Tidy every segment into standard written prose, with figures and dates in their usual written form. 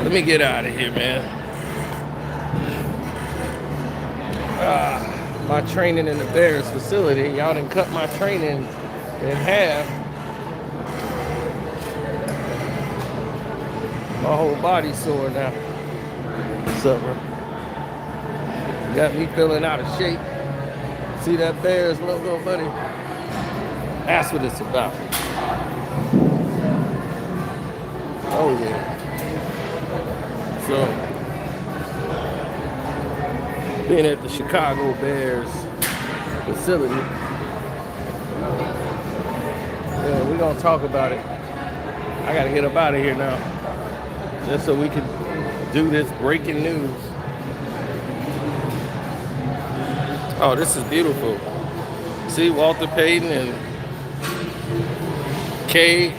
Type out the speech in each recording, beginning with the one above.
Let me get out of here, man. My training in the Bears facility. Y'all done cut my training in half. My whole body's sore now. What's up, bro? Got me feeling out of shape. See that Bears logo, buddy? That's what it's about. Oh, yeah. So, being at the Chicago Bears facility, yeah, we're going to talk about it. I got to get up out of here now, just so we can do this breaking news. Oh, this is beautiful. See Walter Payton and Kay.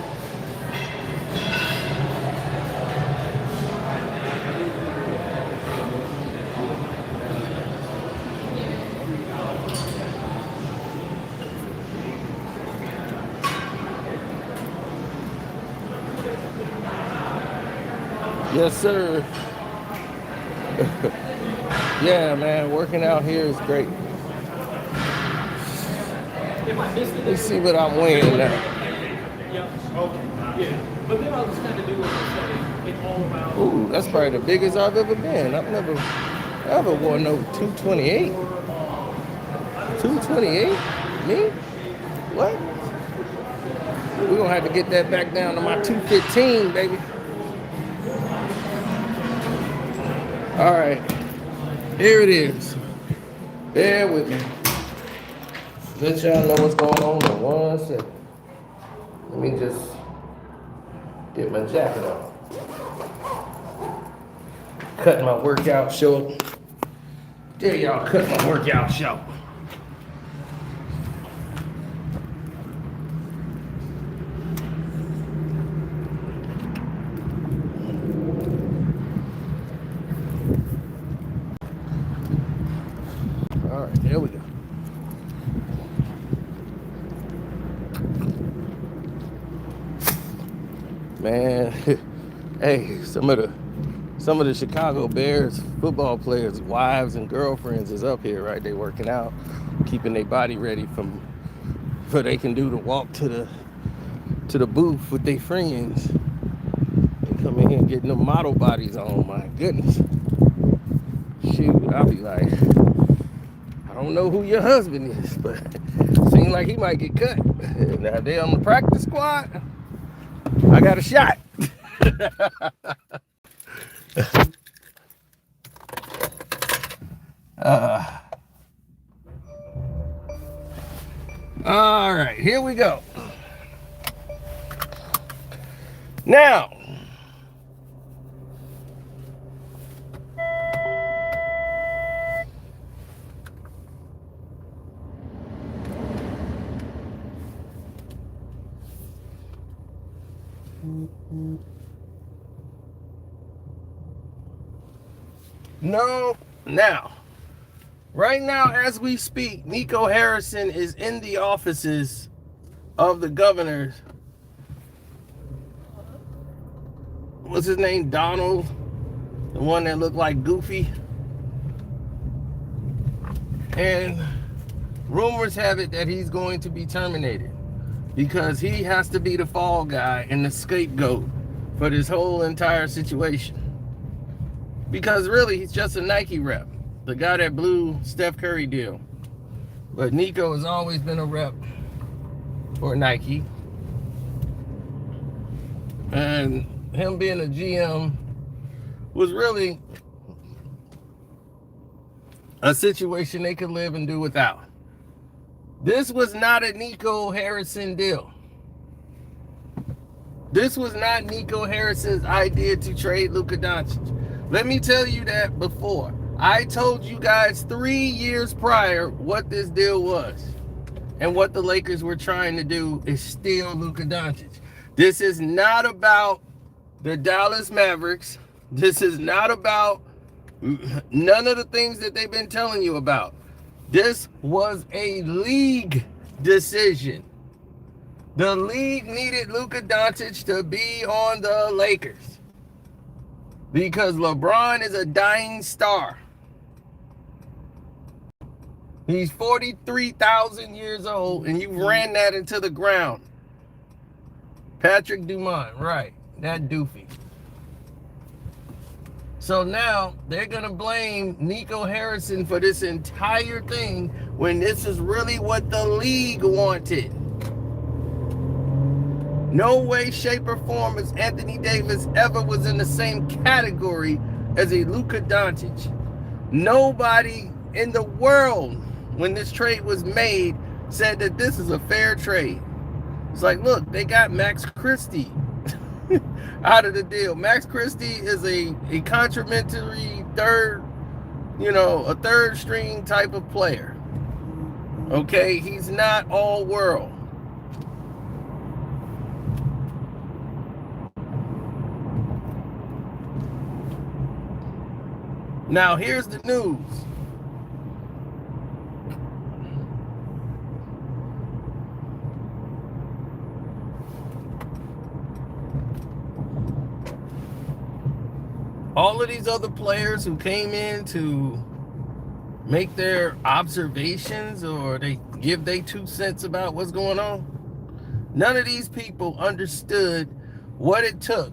Yes, sir. Yeah, man, working out here is great. Let's see what I'm weighing now. Ooh, that's probably the biggest I've ever been. I've ever worn no 228. 228? Me? What? We're gonna have to get that back down to my 215, baby. All right, here it is. Bear with me. Let y'all know what's going on in 1 second. Let me just get my jacket on. Cut my workout short. There y'all, cut my workout short. All right, there we go. Man, hey, some of the Chicago Bears football players' wives and girlfriends is up here, right? They working out, keeping their body ready for they can do the walk to the booth with their friends. They come in here and getting them model bodies on. My goodness, shoot, I'll be like, I don't know who your husband is, but seems like he might get cut. Now they on the practice squad. I got a shot. All right, here we go. Now, right now as we speak, Nico Harrison is in the offices of the governor. What's his name? Donald, the one that looked like Goofy. And rumors have it that he's going to be terminated because he has to be the fall guy and the scapegoat for this whole entire situation. Because really, he's just a Nike rep. The guy that blew Steph Curry deal. But Nico has always been a rep for Nike. And him being a GM was really a situation they could live and do without. This was not a Nico Harrison deal. This was not Nico Harrison's idea to trade luca.Dantes. Let me tell you that before. I told you guys 3 years prior what this deal was. And what the Lakers were trying to do is steal luca.Dantes. This is not about the Dallas Mavericks. This is not about none of the things that they've been telling you about. This was a league decision. The league needed luca.Dantes to be on the Lakers. Because LeBron is a dying star. He's 43,000 years old, and you ran that into the ground. Patrick Dumont, right. That doofy. So now they're going to blame Nico Harrison for this entire thing when this is really what the league wanted. No way, shape, or form as Anthony Davis ever was in the same category as a luca.Dantes. Nobody in the world, when this trade was made, said that this is a fair trade. It's like, look, they got Max Christie out of the deal. Max Christie is a complimentary third, a third string type of player. Okay, he's not all world. Now here's the news. All of these other players who came in to make their observations or they give their 2 cents about what's going on, none of these people understood what it took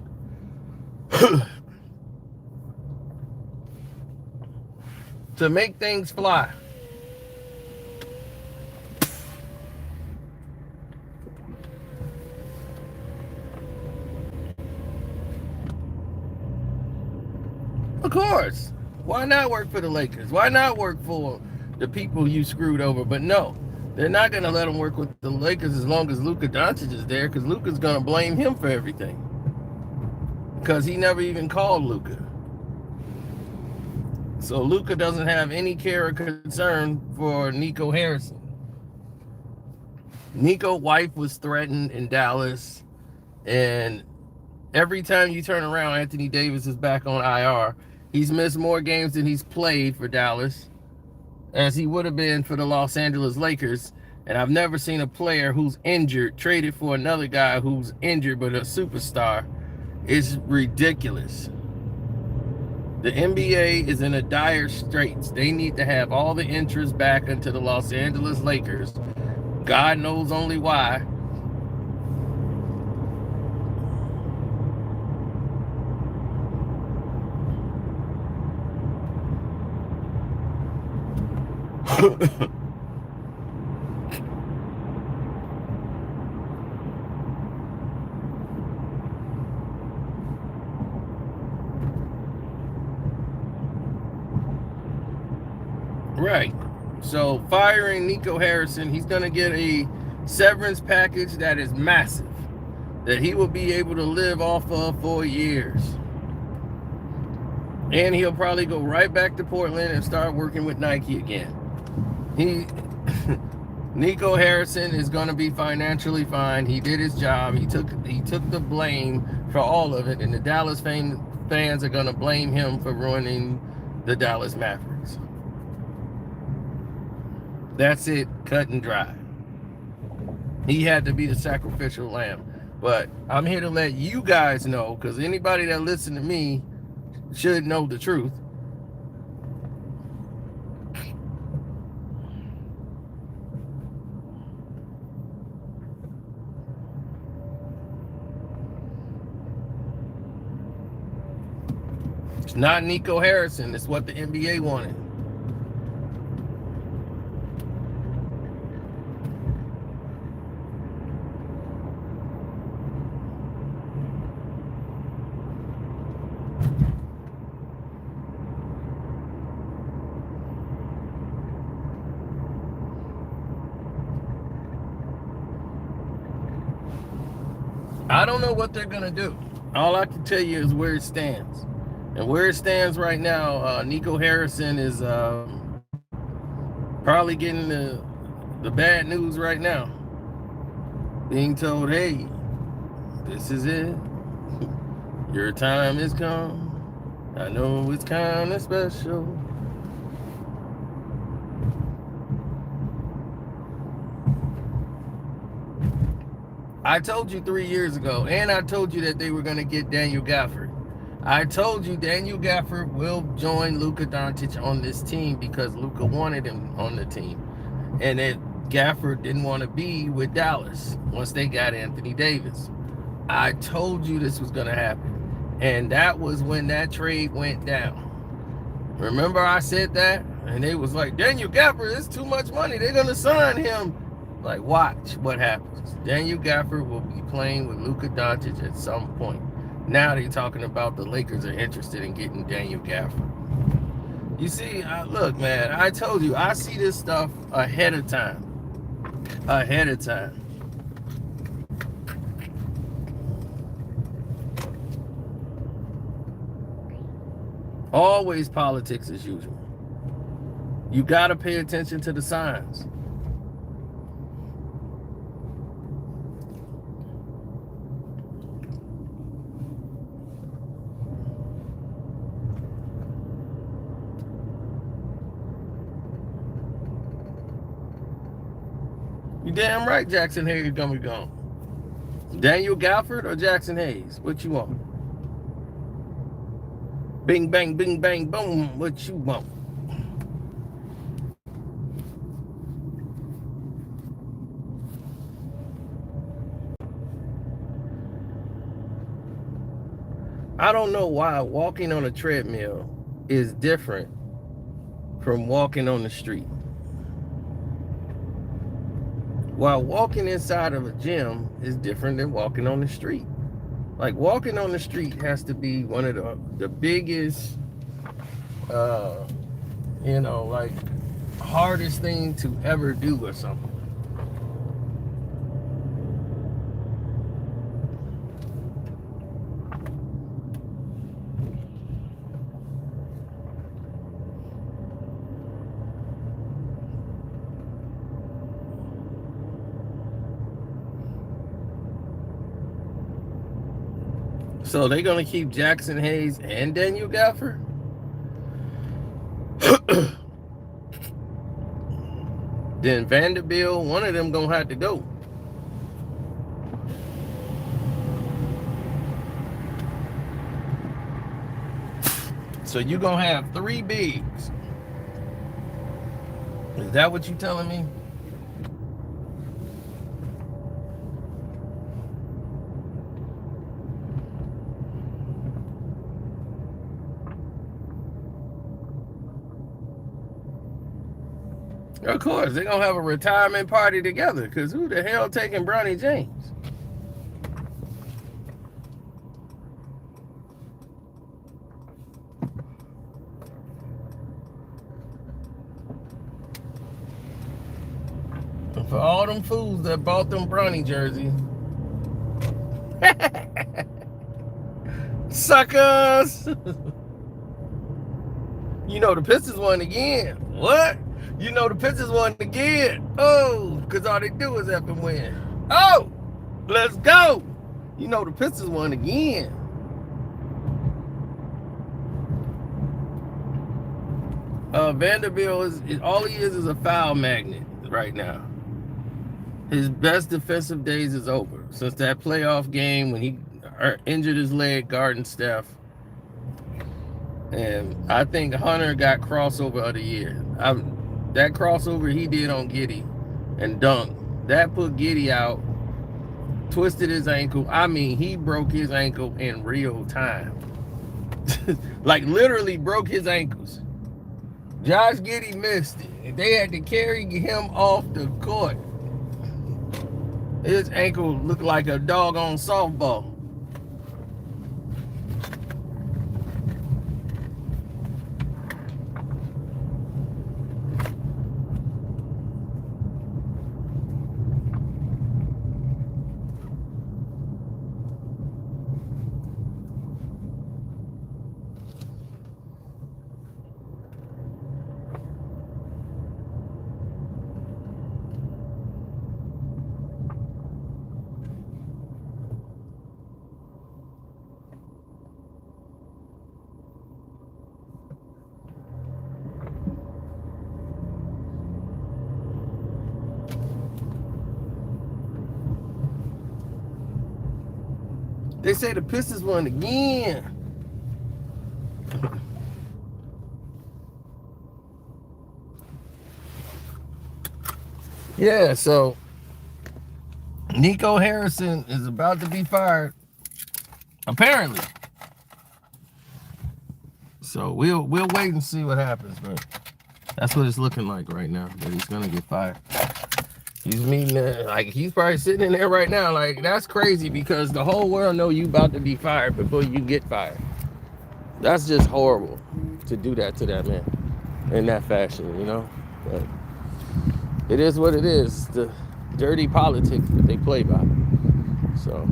to make things fly. Of course. Why not work for the Lakers? Why not work for the people you screwed over? But no, they're not going to let him work with the Lakers as long as luca.Dantes is there, because Luka's going to blame him for everything. Because he never even called Luka. So Luka doesn't have any care or concern for Nico Harrison. Nico's wife was threatened in Dallas, and every time you turn around, Anthony Davis is back on IR. He's missed more games than he's played for Dallas, as he would have been for the Los Angeles Lakers. And I've never seen a player who's injured traded for another guy who's injured but a superstar. It's ridiculous. The NBA is in a dire straits. They need to have all the interest back into the Los Angeles Lakers. God knows only why. Right. So firing Nico Harrison, he's going to get a severance package that is massive, that he will be able to live off of for years. And he'll probably go right back to Portland and start working with Nike again. Nico Harrison is going to be financially fine. He did his job. He took the blame for all of it, and the Dallas fans are going to blame him for ruining the Dallas Mavericks. That's it, cut and dry. He had to be the sacrificial lamb. But I'm here to let you guys know, because anybody that listens to me should know the truth. It's not Nico Harrison. It's what the NBA wanted. I don't know what they're going to do. All I can tell you is where it stands. And where it stands right now, Nico Harrison is probably getting the bad news right now. Being told, hey, this is it. Your time has come. I know it's kind of special. I told you 3 years ago, and I told you that they were going to get Daniel Gafford. I told you Daniel Gafford will join luca.Dantes on this team because Luca wanted him on the team. And that Gafford didn't want to be with Dallas once they got Anthony Davis. I told you this was going to happen. And that was when that trade went down. Remember I said that? And they was like, Daniel Gafford, it's too much money. They're going to sign him. Like, watch what happens. Daniel Gafford will be playing with luca.Dantes at some point. Now they're talking about the Lakers are interested in getting Daniel Gafford. You see, look, man, I told you, I see this stuff ahead of time. Ahead of time. Always politics as usual. You got to pay attention to the signs. You damn right Jackson Hayes gonna be gone. Daniel Gafford or Jackson Hayes? What you want? Bing, bang, bing, bang, boom. What you want? I don't know why walking on a treadmill is different from walking on the street. While walking inside of a gym is different than walking on the street. Like walking on the street has to be one of the biggest, like hardest thing to ever do or something. So they're going to keep Jackson Hayes and Daniel Gafford? Then Vanderbilt, one of them going to have to go. So you're going to have 3 bigs. Is that what you're telling me? Of course, they're going to have a retirement party together because who the hell taking Bronny James? And for all them fools that bought them Bronny jerseys. Suckers! You know the Pistons won again. What? You know the Pistons won again. Oh, because all they do is have to win. Oh, let's go. You know the Pistons won again. Vanderbilt is all he is a foul magnet right now. His best defensive days is over since that playoff game when he injured his leg guarding Steph. And I think Hunter got crossover of the year. That crossover he did on Giddey and dunked, that put Giddey out, twisted his ankle. I mean, he broke his ankle in real time. Like literally broke his ankles. Josh Giddey missed it. They had to carry him off the court. His ankle looked like a doggone softball. They say the Pistons won again. Yeah, so Nico Harrison is about to be fired, apparently. So we'll wait and see what happens, but that's what it's looking like right now, that he's gonna get fired. He's meeting like he's probably sitting in there right now, like that's crazy because the whole world know you about to be fired before you get fired. That's just horrible to do that to that man in that fashion, you know. But it is what it is. The dirty politics that they play by. So.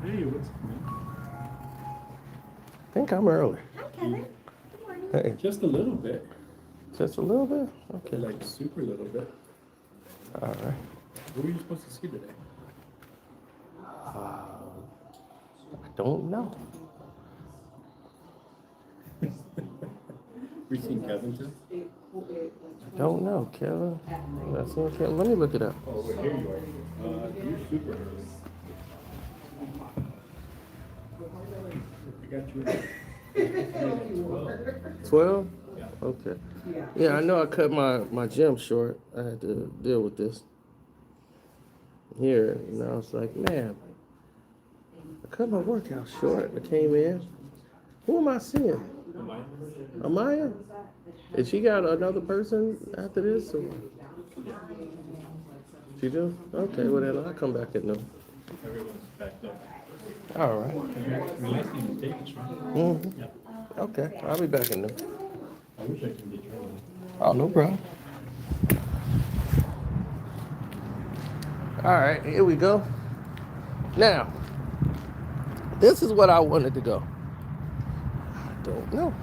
Hey, what's up, man? I think I'm early. Hi, Kevin. Good morning. Hey, Just a little bit. just a little bit? Okay. Like super little bit. All right. What were you supposed to see today? I don't know. We seen Kevin too? I don't know, Kevin. That's okay. Let me look it up. Oh, wait, here you are. You're super early. I got you. 12? Yeah. Okay. Yeah, I know I cut my gym short. I had to deal with this. Here, and I was like, man, I cut my workout short. I came in. Who am I seeing? Amaya? Is she got another person after this? Or? She do? Okay, well then I'll come back at noon. Everyone's backed up. All right. Your last name is Davis, right? Mm-hmm. Yeah. Okay, I'll be back at noon. I wish I could get your name. Oh, no problem. All right, here we go. Now, this is what I wanted to go. I don't know.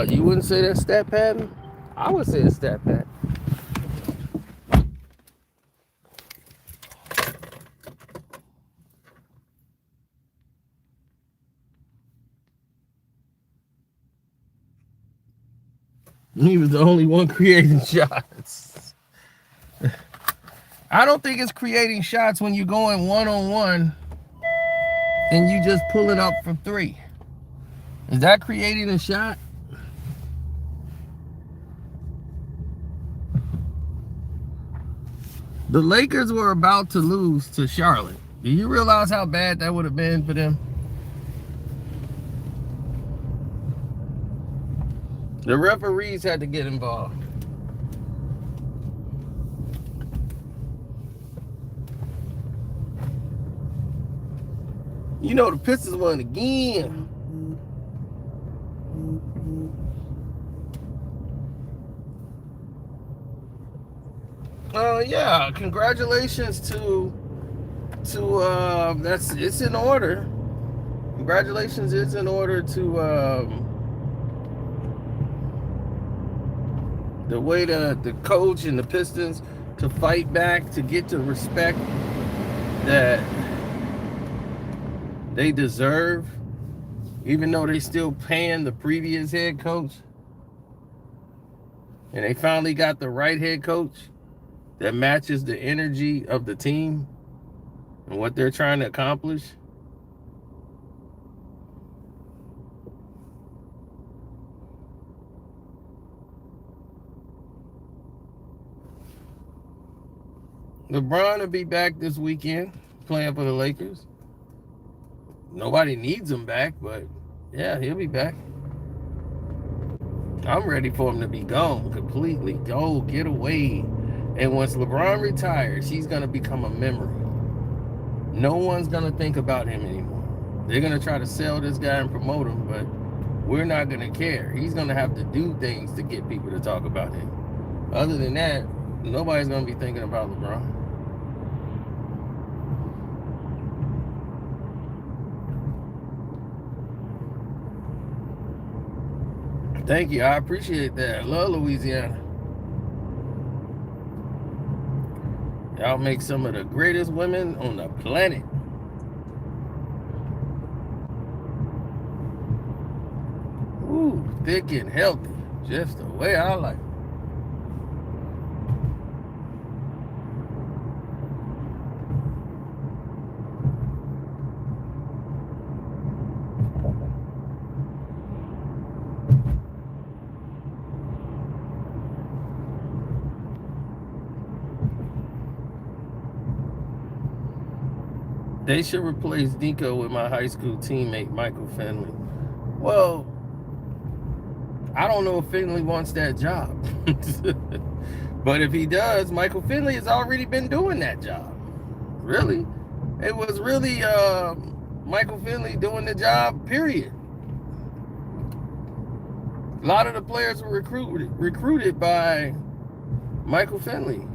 You wouldn't say that's stat pattern? I would say it's stat pattern. He was the only one creating shots. I don't think it's creating shots when you're going one-on-one and you just pulling up from three. Is that creating a shot? The Lakers were about to lose to Charlotte. Do you realize how bad that would have been for them? The referees had to get involved. You know the Pistons won again. Yeah, congratulations to that's it's in order. Congratulations is in order to the way the coach and the Pistons to fight back to get the respect that they deserve, even though they still paying the previous head coach. And they finally got the right head coach that matches the energy of the team and what they're trying to accomplish. LeBron will be back this weekend playing for the Lakers. Nobody needs him back, but yeah, he'll be back. I'm ready for him to be gone completely. Go, get away. And once LeBron retires, he's going to become a memory. No one's going to think about him anymore. They're going to try to sell this guy and promote him, but we're not going to care. He's going to have to do things to get people to talk about him. Other than that, nobody's going to be thinking about LeBron. Thank you. I appreciate that. I love Louisiana. Y'all make some of the greatest women on the planet. Ooh, thick and healthy. Just the way I like it. They should replace Nico with my high school teammate, Michael Finley. Well, I don't know if Finley wants that job. But if he does, Michael Finley has already been doing that job. Really. It was really Michael Finley doing the job, period. A lot of the players were recruited by Michael Finley.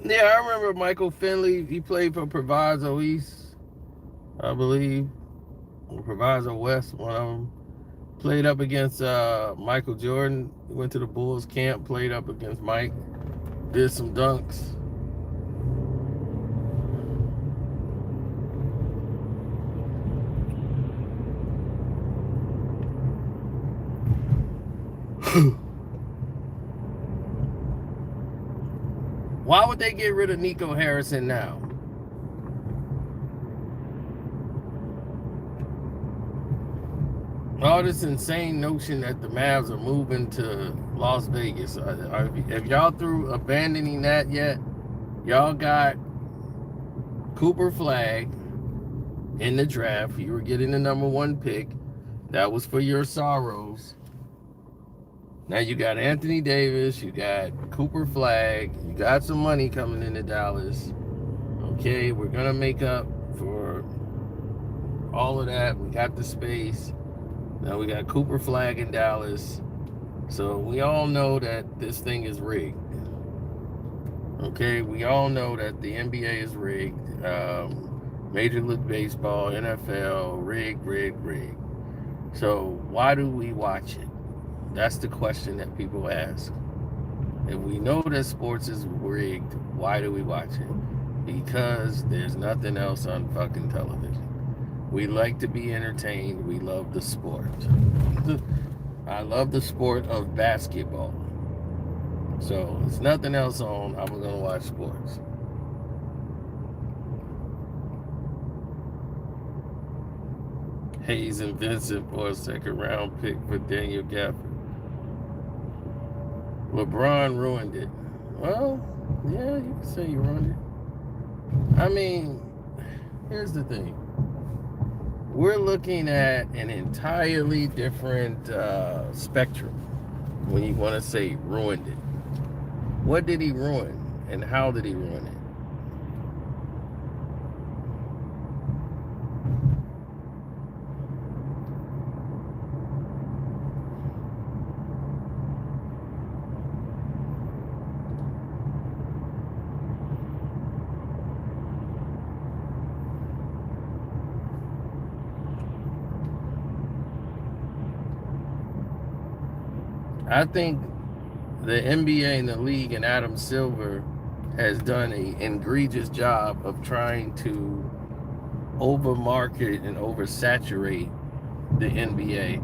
Yeah, I remember Michael Finley. He played for Proviso East, I believe. Or Proviso West, one of them. Played up against Michael Jordan. He went to the Bulls camp, played up against Mike. Did some dunks. Why would they get rid of Nico Harrison now? All this insane notion that the Mavs are moving to Las Vegas. Have y'all through abandoning that yet? Y'all got Cooper Flag in the draft. You were getting the #1 pick. That was for your sorrows. Now you got Anthony Davis, you got Cooper Flag, you got some money coming into Dallas. Okay, we're gonna make up for all of that. We got the space. Now we got Cooper Flag in Dallas. So we all know that this thing is rigged. Okay, we all know that the NBA is rigged. Major League Baseball, NFL, rigged. So why do we watch it? That's the question that people ask. If we know that sports is rigged, why do we watch it? Because there's nothing else on fucking television. We like to be entertained. We love the sport. I love the sport of basketball. So there's nothing else on. I'm gonna watch sports. Hayes and Vincent for a 2nd round pick for Daniel Gafford. LeBron ruined it. Well, yeah, you can say he ruined it. I mean, here's the thing. We're looking at an entirely different spectrum when you want to say ruined it. What did he ruin and how did he ruin it? I think the NBA and the league and Adam Silver has done an egregious job of trying to overmarket and oversaturate the NBA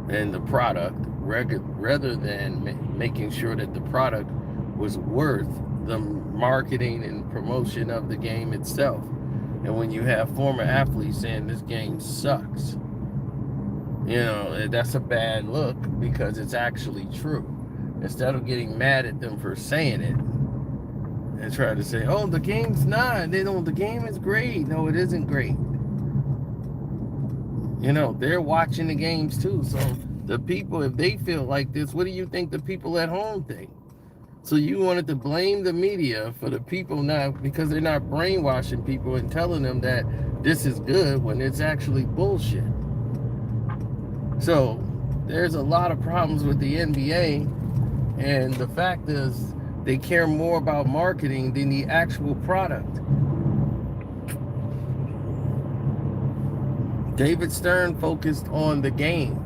and the product rather than making sure that the product was worth the marketing and promotion of the game itself. And when you have former athletes saying this game sucks, that's a bad look because it's actually true. Instead of getting mad at them for saying it and try to say, oh, the game's not, the game is great. No, it isn't great. They're watching the games too. So the people, if they feel like this, what do you think the people at home think? So you wanted to blame the media for the people not, because they're not brainwashing people and telling them that this is good when it's actually bullshit. So there's a lot of problems with the NBA, and the fact is they care more about marketing than the actual product. David Stern focused on the game.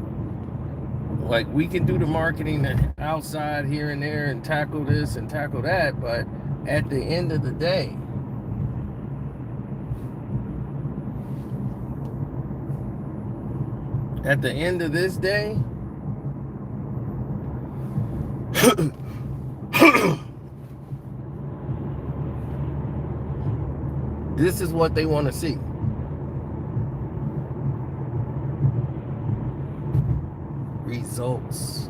Like, we can do the marketing outside here and there and tackle this and tackle that, but at the end of the day, at the end of this day, this is what they want to see. Results.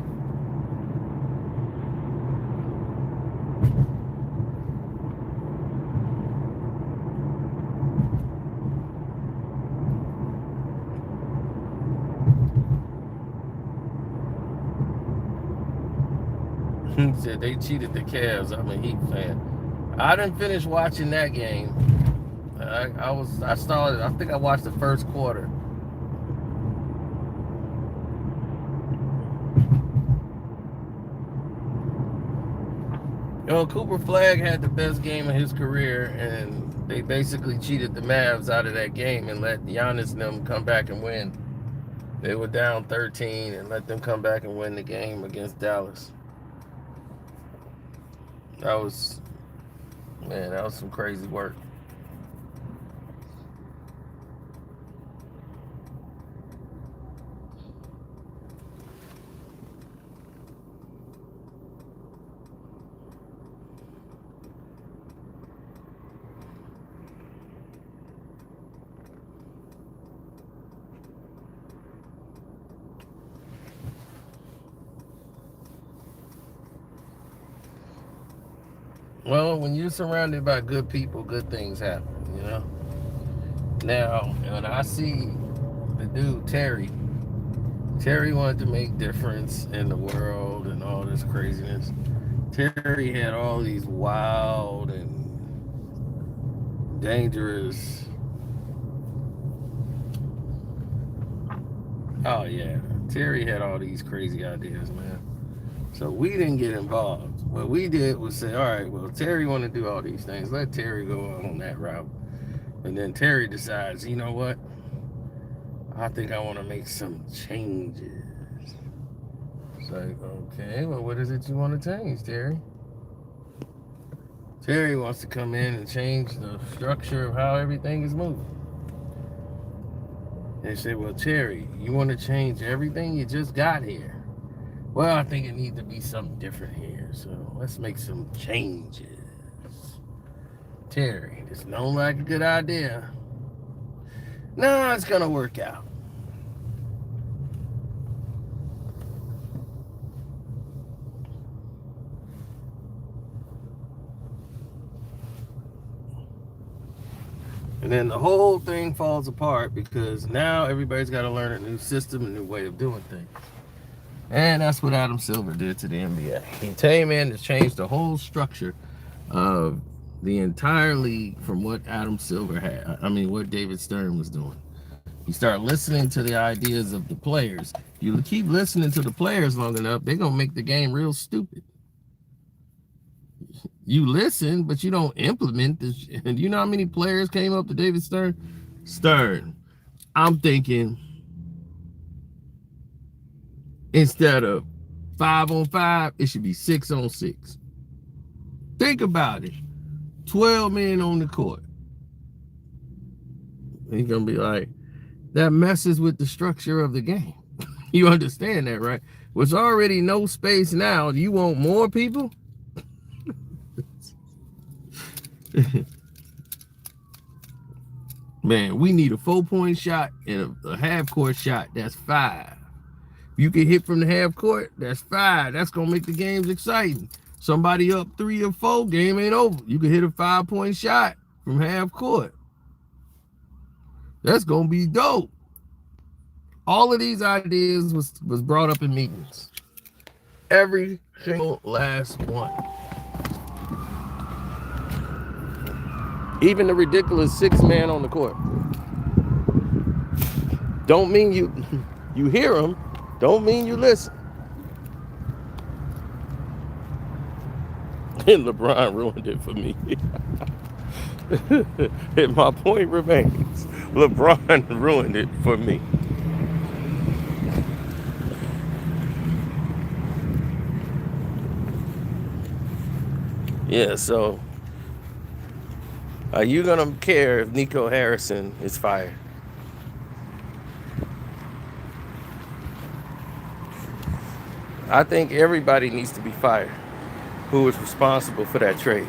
He said they cheated the Cavs. I'm a Heat fan. I didn't finish watching that game. I started. I think I watched the first quarter. Cooper Flagg had the best game of his career, and they basically cheated the Mavs out of that game and let Giannis and them come back and win. They were down 13 and let them come back and win the game against Dallas. That was some crazy work. Well, when you're surrounded by good people, good things happen, Now, when I see the dude, Terry wanted to make difference in the world and all this craziness. Terry had all these wild and dangerous. Oh, yeah. Terry had all these crazy ideas, man. So we didn't get involved. What we did was say, all right, well, Terry want to do all these things. Let Terry go on that route. And then Terry decides, you know what? I think I want to make some changes. It's like, okay, well, what is it you want to change, Terry? Terry wants to come in and change the structure of how everything is moving. They say, well, Terry, you want to change everything? You just got here. Well, I think it needs to be something different here, so let's make some changes. Terry, this don't like a good idea. No, it's gonna work out. And then the whole thing falls apart because now everybody's got to learn a new system, a new way of doing things. And that's what Adam Silver did to the NBA. He came in to change the whole structure of the entire league from what Adam Silver had. What David Stern was doing. You start listening to the ideas of the players. You keep listening to the players long enough, they're going to make the game real stupid. You listen, but you don't implement this. And you know how many players came up to David Stern? Stern, I'm thinking instead of 5-on-5, it should be 6-on-6. Think about it. 12 men on the court. He's going to be like, that messes with the structure of the game. You understand that, right? With already no space now, do you want more people? Man, we need a 4-point shot and a half-court shot. That's 5. You can hit from the half court, that's 5. That's gonna make the games exciting. Somebody up 3 or 4, game ain't over. You can hit a 5-point shot from half court. That's gonna be dope. All of these ideas was brought up in meetings. Every single last one. Even the ridiculous 6-man on the court. Don't mean you hear them. Don't mean you listen. And LeBron ruined it for me. And my point remains, LeBron ruined it for me. Yeah, so are you gonna care if Nico Harrison is fired? I think everybody needs to be fired who is responsible for that trade.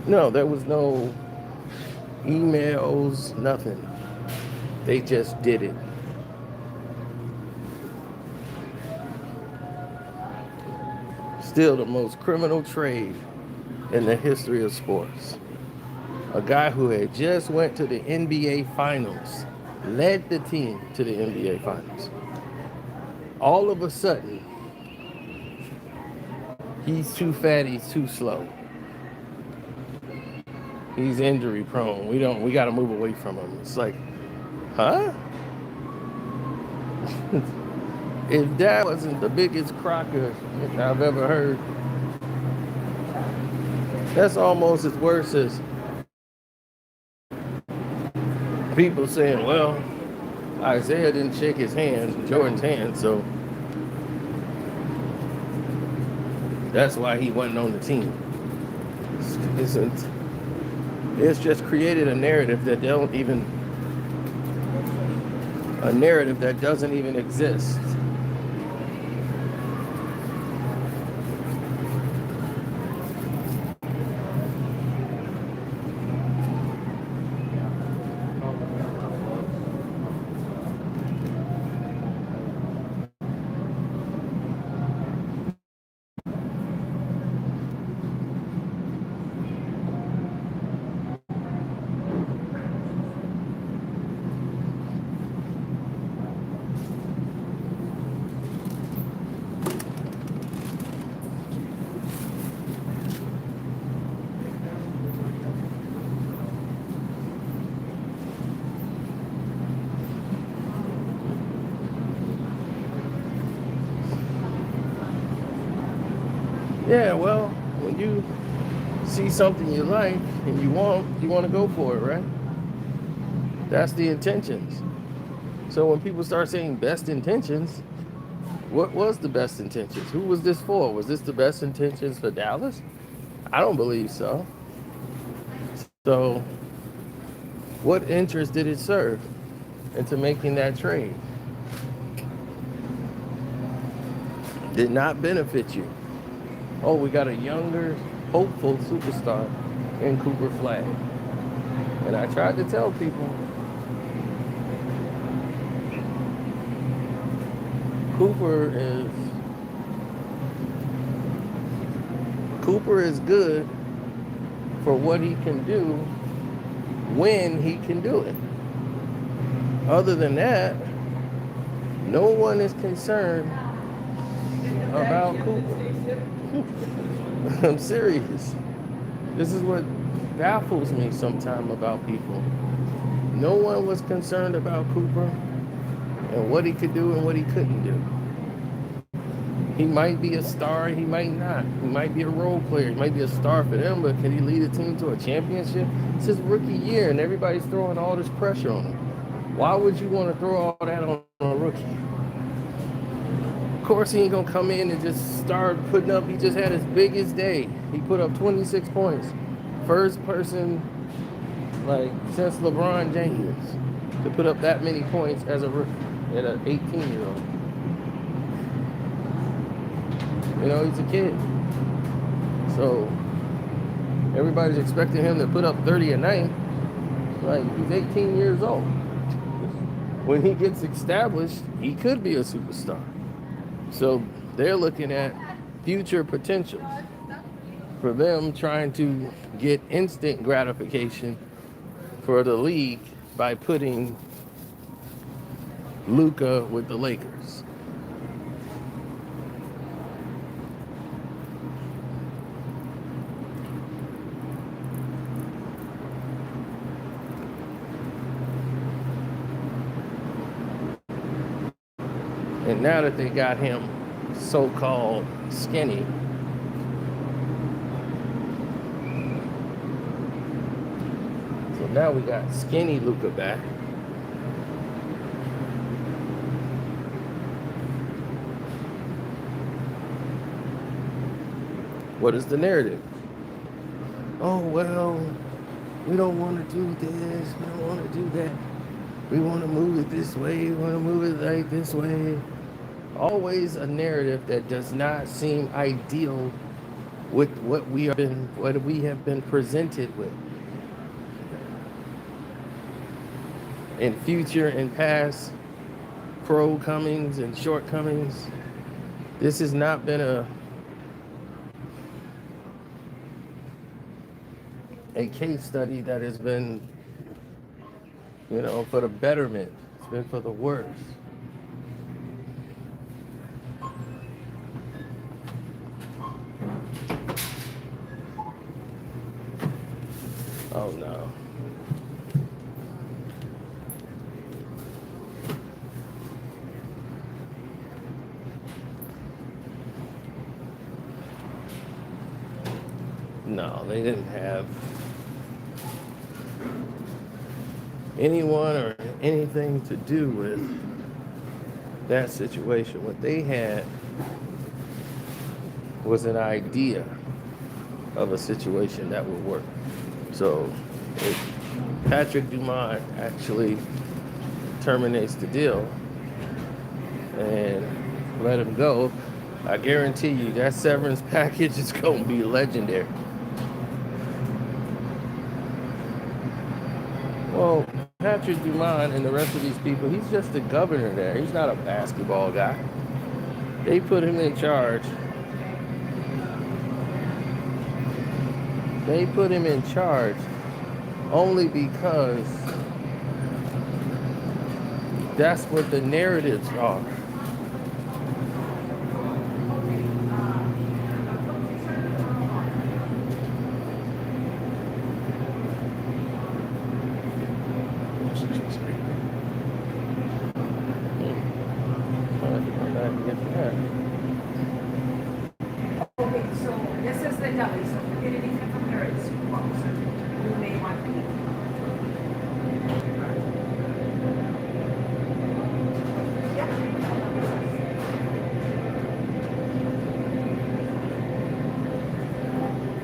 No, there was no emails, nothing. They just did it. Still the most criminal trade in the history of sports. A guy who had just went to the NBA Finals, led the team to the NBA Finals. All of a sudden, he's too fat, he's too slow. He's injury prone. We gotta move away from him. It's like, huh? If that wasn't the biggest crocker I've ever heard, that's almost as worse as people saying, well, Isaiah didn't shake his hand, Jordan's hand, so that's why he wasn't on the team. It's just created a narrative that doesn't even exist. Yeah, well, when you see something you like and you want to go for it, right? That's the intentions. So when people start saying best intentions, what was the best intentions? Who was this for? Was this the best intentions for Dallas? I don't believe so. So what interest did it serve into making that trade? Did not benefit you. Oh, we got a younger, hopeful superstar in Cooper Flag. And I tried to tell people, Cooper is good for what he can do when he can do it. Other than that, no one is concerned about Cooper. I'm serious. This is what baffles me sometimes about people. No one was concerned about Cooper and what he could do and what he couldn't do. He might be a star, he might not. He might be a role player, he might be a star for them, but can he lead a team to a championship? It's his rookie year, and everybody's throwing all this pressure on him. Why would you want to throw all that on a rookie? Of course, he ain't gonna come in and just start putting up. He just had his biggest day. He put up 26 points. First person, like, since LeBron James to put up that many points as a rookie at an 18-year-old. You know, he's a kid. So everybody's expecting him to put up 30 a night. Like, he's 18 years old. When he gets established, he could be a superstar. So they're looking at future potential for them, trying to get instant gratification for the league by putting Luca with the Lakers. And now that they got him so-called skinny, so now we got skinny Luca back. What is the narrative? Oh, well, we don't want to do this, we don't want to do that. We want to move it this way, we want to move it like this way. Always a narrative that does not seem ideal with what we have been presented with. In future and past shortcomings and shortcomings, this has not been a case study that has been, you know, for the betterment. It's been for the worse. Oh no. No, they didn't have anyone or anything to do with that situation. What they had was an idea of a situation that would work. So if Patrick Dumont actually terminates the deal and let him go, I guarantee you that severance package is going to be legendary. Well, Patrick Dumont and the rest of these people, he's just the governor there. He's not a basketball guy. They put him in charge. They put him in charge only because that's what the narratives are. Okay, so this is the dummy, so if you get anything from there, it's close. You may want to.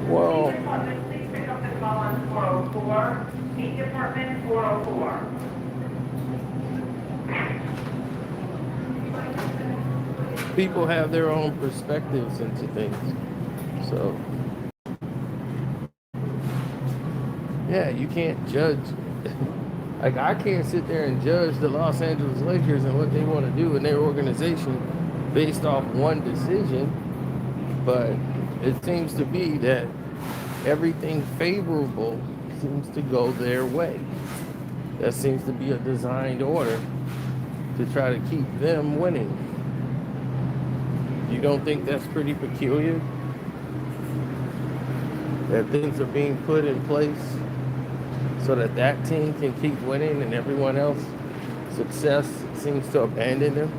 Well, Please pick up the call on 404, Heat Department 404. people have their own perspectives into things. So, yeah, you can't judge. Like, I can't sit there and judge the Los Angeles Lakers and what they want to do in their organization based off one decision. But it seems to be that everything favorable seems to go their way. That seems to be a designed order to try to keep them winning. You don't think that's pretty peculiar? That things are being put in place so that that team can keep winning and everyone else, success seems to abandon them?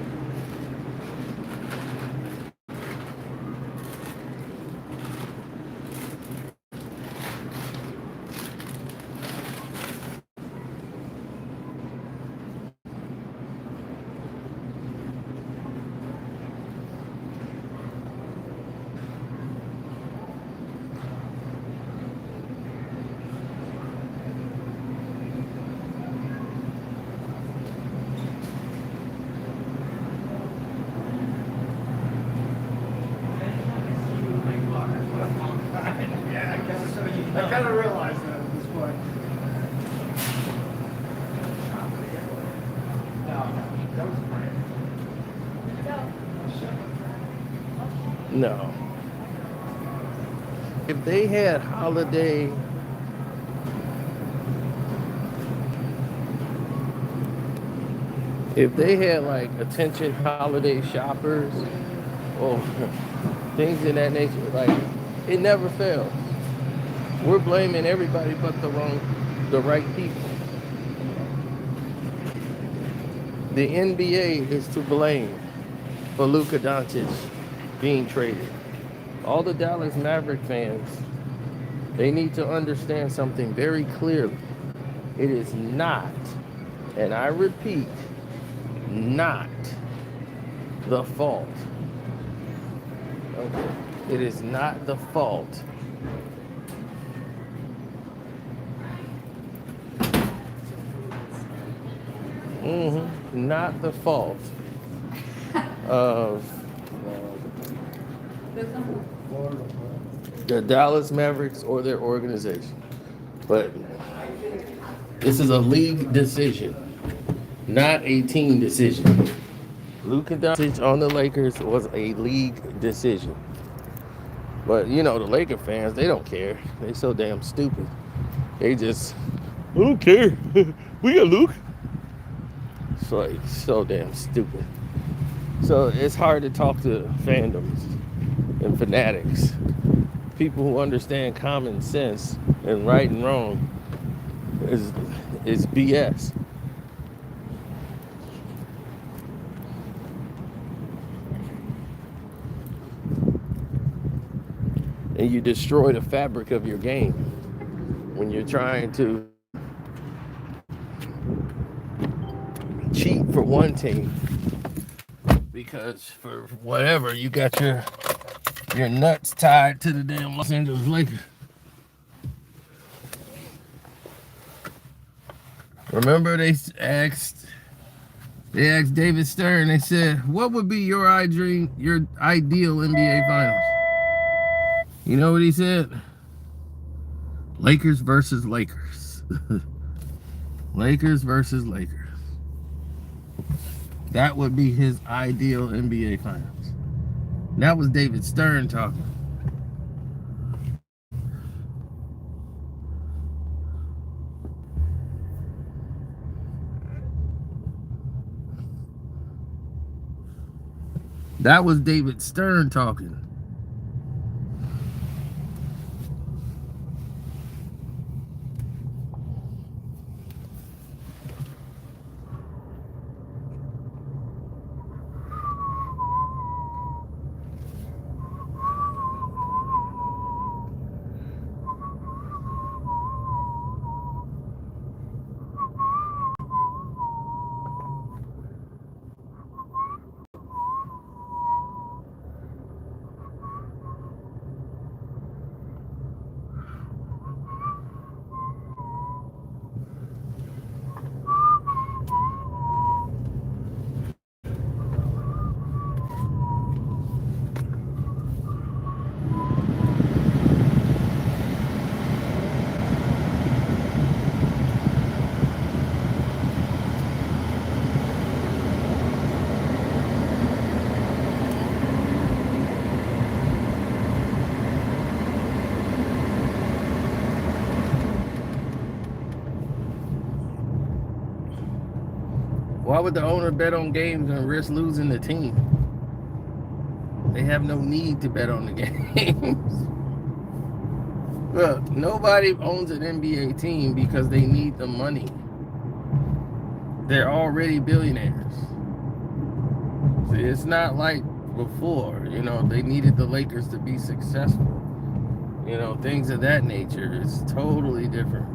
I kind of realized that at this point. No, that was great. No. If they had holiday, if they had like attention holiday shoppers or things in that nature, like it never fails. We're blaming everybody but the right people. The NBA is to blame for luca.Dantes being traded. All the Dallas Maverick fans, they need to understand something very clearly. It is not, and I repeat, not the fault. Okay. It is not the fault not the fault of the Dallas Mavericks or their organization. But this is a league decision, not a team decision. Luka Doncic on the Lakers was a league decision. But you know, the Laker fans, they don't care. They so damn stupid. They just, I don't care. We got Luke. It's like so damn stupid. So it's hard to talk to fandoms and fanatics. People who understand common sense and right and wrong is BS. And you destroy the fabric of your game when you're trying to cheat for one team because for whatever you got your nuts tied to the damn Los Angeles Lakers. Remember they asked David Stern, they said, what would be your ideal NBA finals? You know what he said? Lakers versus Lakers. Lakers versus Lakers. That would be his ideal NBA finals. That was David Stern talking. That was David Stern talking. Why would the owner bet on games and risk losing the team? They have no need to bet on the games. Look, nobody owns an NBA team because they need the money. They're already billionaires. See, it's not like before, you know, they needed the Lakers to be successful. You know, things of that nature. It's totally different.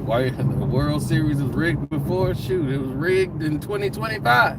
Why the World Series was rigged before? Shoot, it was rigged in 2025.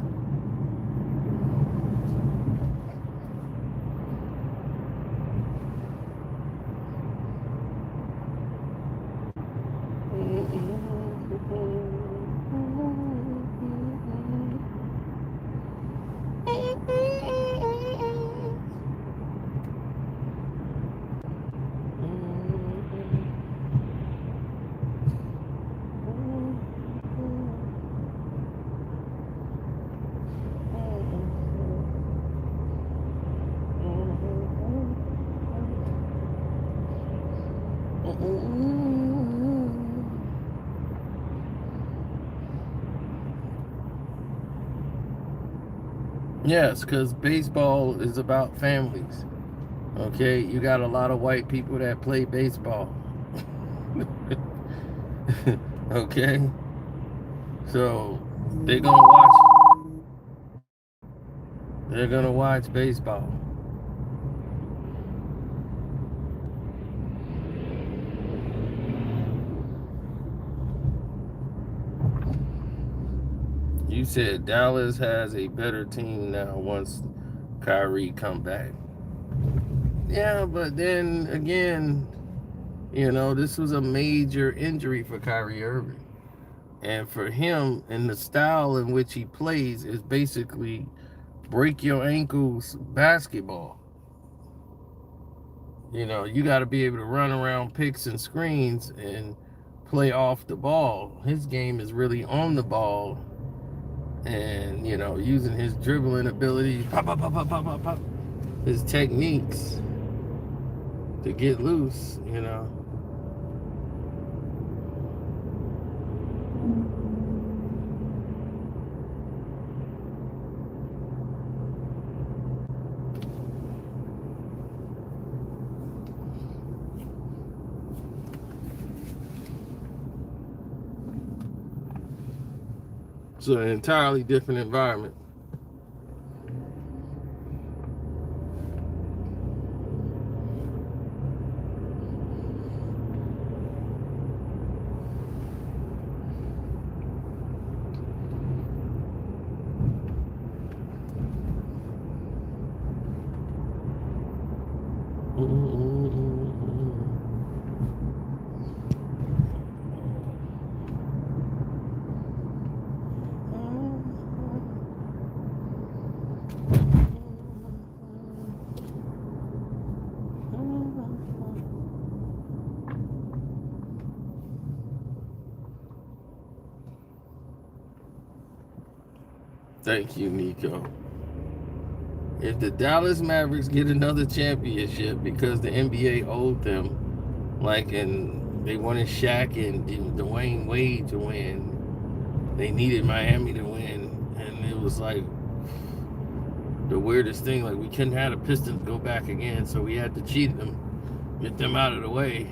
Yes, because baseball is about families. Okay, you got a lot of white people that play baseball. Okay, so they're gonna watch. They're gonna watch baseball. You said Dallas has a better team now once Kyrie come back. Yeah, but then again, this was a major injury for Kyrie Irving. And for him, and the style in which he plays is basically break your ankles basketball. You got to be able to run around picks and screens and play off the ball. His game is really on the ball and, using his dribbling ability, pop, pop, pop, pop, pop, pop, pop, his techniques to get loose. It's an entirely different environment. Thank you, Nico. If the Dallas Mavericks get another championship because the NBA owed them, and they wanted Shaq and Dwayne Wade to win, they needed Miami to win, and it was like the weirdest thing. We couldn't have the Pistons go back again, so we had to cheat them, get them out of the way.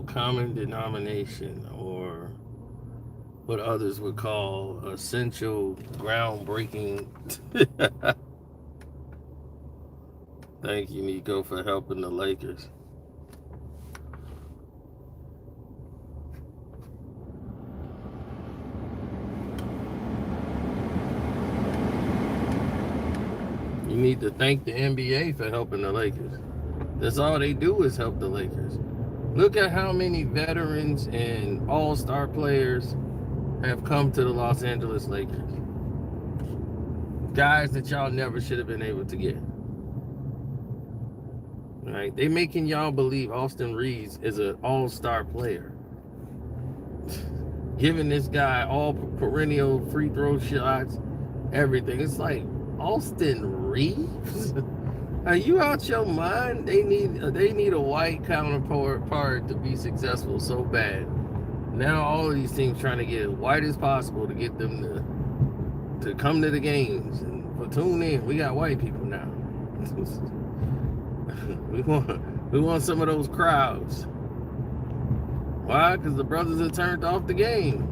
Common denomination, or what others would call essential groundbreaking. Thank you, Nico, for helping the Lakers. You need to thank the NBA for helping the Lakers. That's all they do is help the Lakers. Look at how many veterans and all-star players have come to the Los Angeles Lakers. Guys that y'all never should have been able to get. Right? They making y'all believe Austin Reeves is an all-star player. Giving this guy all perennial free throw shots, everything. It's like, Austin Reeves? Are you out your mind? They need a white counterpart to be successful so bad. Now all of these teams trying to get as white as possible to get them to come to the games and tune in. We got white people now. we want some of those crowds. Why? Because the brothers have turned off the game.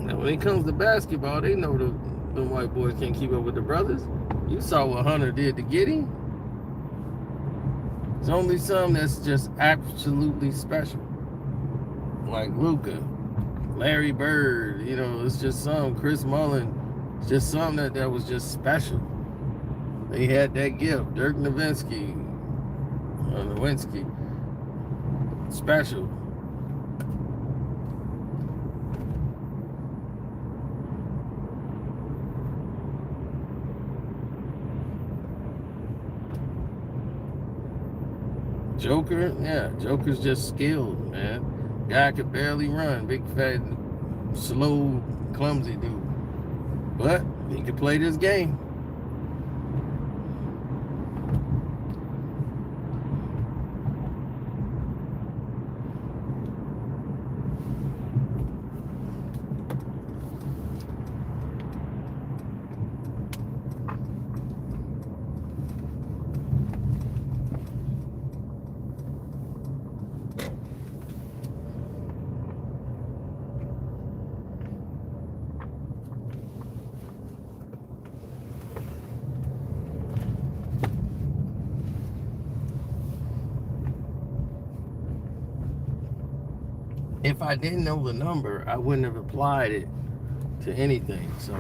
Now when it comes to basketball, they know the white boys can't keep up with the brothers. You saw what Hunter did to Giddey. There's only some that's just absolutely special. Like Luca, Larry Bird, you know, it's just some, Chris Mullin, it's just some that was just special. They had that gift. Dirk Nowitzki, special. Joker, yeah, Joker's just skilled, man. Guy could barely run, big fat, slow, clumsy dude. But he could play this game. If I didn't know the number, I wouldn't have applied it to anything. So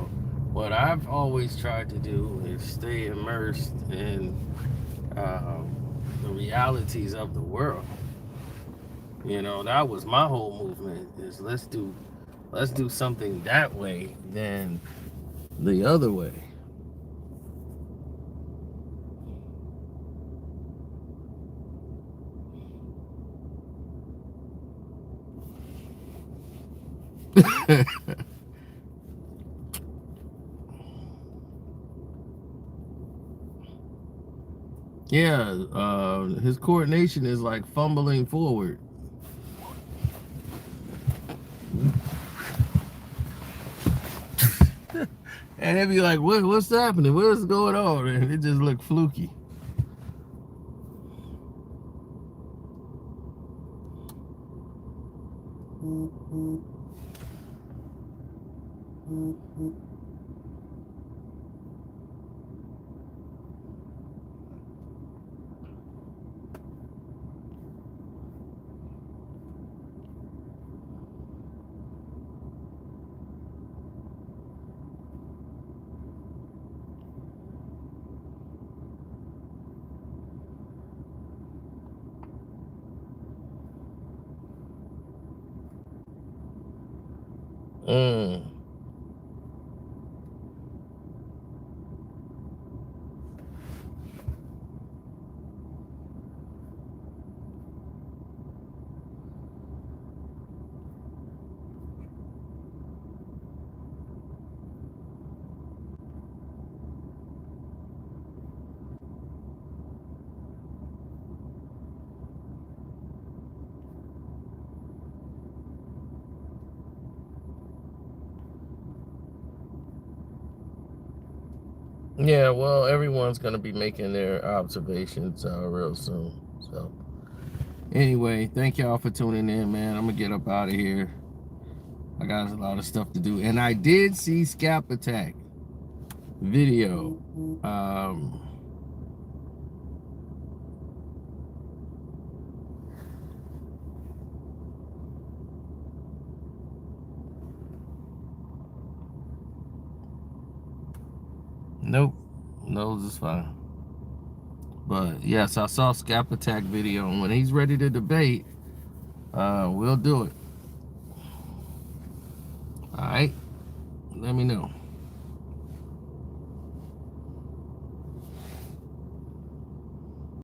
what I've always tried to do is stay immersed in the realities of the world. You know, that was my whole movement, is let's do something that way than the other way. Yeah, his coordination is like fumbling forward. And they'd be like, what's happening? What's going on? And it just looked fluky. Mm. Yeah, well, everyone's going to be making their observations real soon. So, anyway, thank y'all for tuning in, man. I'm going to get up out of here. I got a lot of stuff to do. And I did see Scap Attack video. Nope, nose is fine. But yes, I saw Scap Attack video, and when he's ready to debate, we'll do it. All right. Let me know.